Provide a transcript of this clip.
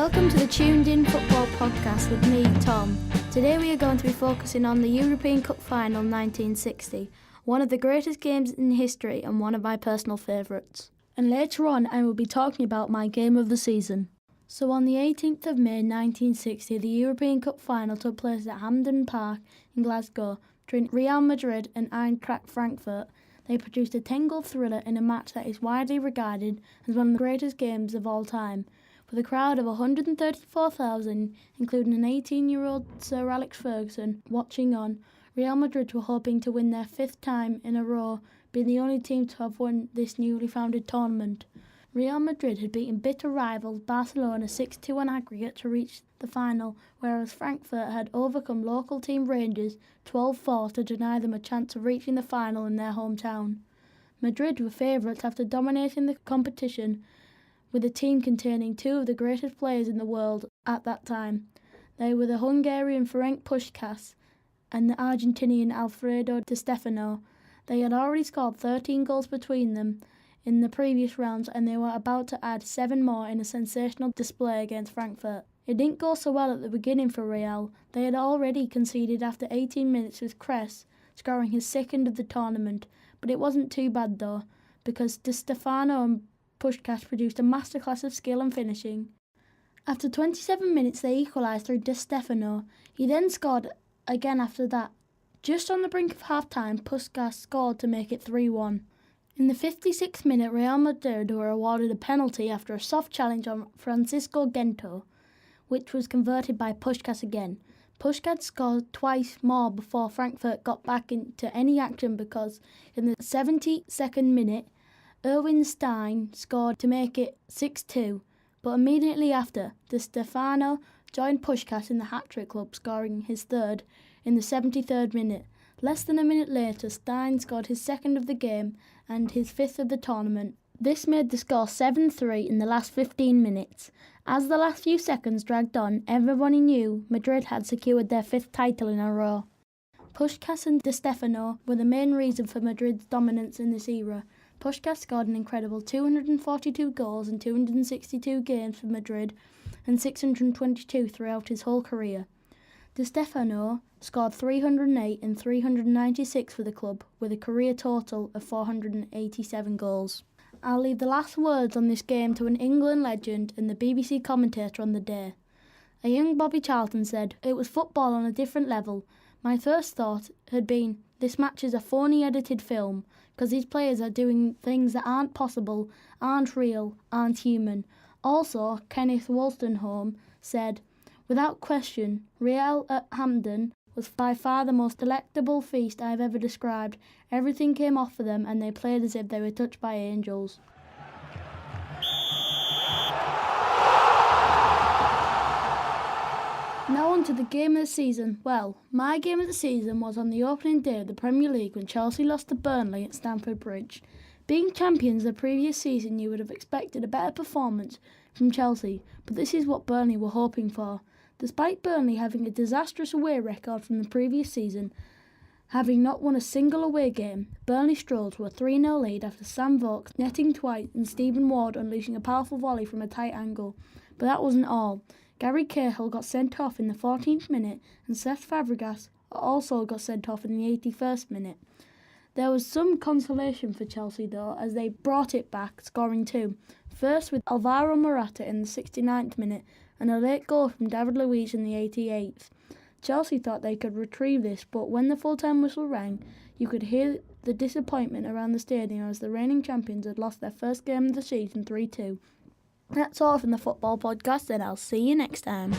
Welcome to the TunedIn Football Podcast with me, Tom. Today we are going to be focusing on the European Cup Final 1960, one of the greatest games in history and one of my personal favourites. And later on I will be talking about my game of the season. So on the 18th of May 1960, the European Cup Final took place at Hampden Park in Glasgow between Real Madrid and Eintract Frankfurt. They produced a 10-goal thriller in a match that is widely regarded as one of the greatest games of all time. With a crowd of 134,000, including an 18-year-old Sir Alex Ferguson, watching on, Real Madrid were hoping to win their fifth time in a row, being the only team to have won this newly founded tournament. Real Madrid had beaten bitter rivals Barcelona 6-2 on aggregate to reach the final, whereas Frankfurt had overcome local team Rangers 12-4 to deny them a chance of reaching the final in their hometown. Madrid were favourites after dominating the competition, with a team containing two of the greatest players in the world at that time. They were the Hungarian Ferenc Puskás and the Argentinian Alfredo Di Stefano. They had already scored 13 goals between them in the previous rounds, and they were about to add 7 more in a sensational display against Frankfurt. It didn't go so well at the beginning for Real. They had already conceded after 18 minutes, with Kress scoring his second of the tournament, but it wasn't too bad though, because Di Stefano and Puskás produced a masterclass of skill and finishing. After 27 minutes they equalised through Di Stefano. He then scored again after that. Just on the brink of half-time, Puskás scored to make it 3-1. In the 56th minute, Real Madrid were awarded a penalty after a soft challenge on Francisco Gento, which was converted by Puskás again. Puskás scored twice more before Frankfurt got back into any action, because in the 72nd minute, Erwin Stein scored to make it 6-2, but immediately after, Di Stefano joined Puskás in the hat-trick club, scoring his third in the 73rd minute. Less than a minute later, Stein scored his second of the game and his fifth of the tournament. This made the score 7-3 in the last 15 minutes. As the last few seconds dragged on, everybody knew Madrid had secured their fifth title in a row. Puskás and Di Stefano were the main reason for Madrid's dominance in this era. Puskás scored an incredible 242 goals in 262 games for Madrid and 622 throughout his whole career. Di Stefano scored 308 and 396 for the club, with a career total of 487 goals. I'll leave the last words on this game to an England legend and the BBC commentator on the day. A young Bobby Charlton said, "It was football on a different level. My first thought had been, this match is a phony edited film, because these players are doing things that aren't possible, aren't real, aren't human." Also, Kenneth Wolstenholme said, "Without question, Real at Hampden was by far the most delectable feast I have ever described. Everything came off for them and they played as if they were touched by angels." Now on to the game of the season. Well, my game of the season was on the opening day of the Premier League when Chelsea lost to Burnley at Stamford Bridge. Being champions the previous season, you would have expected a better performance from Chelsea, but this is what Burnley were hoping for. Despite Burnley having a disastrous away record from the previous season, having not won a single away game, Burnley strolled to a 3-0 lead after Sam Vokes netting twice and Stephen Ward unleashing a powerful volley from a tight angle. But that wasn't all. Gary Cahill got sent off in the 14th minute and Cesc Fabregas also got sent off in the 81st minute. There was some consolation for Chelsea though, as they brought it back, scoring 2. First with Alvaro Morata in the 69th minute and a late goal from David Luiz in the 88th. Chelsea thought they could retrieve this, but when the full-time whistle rang, you could hear the disappointment around the stadium as the reigning champions had lost their first game of the season 3-2. That's all from the Football Podcast, and I'll see you next time.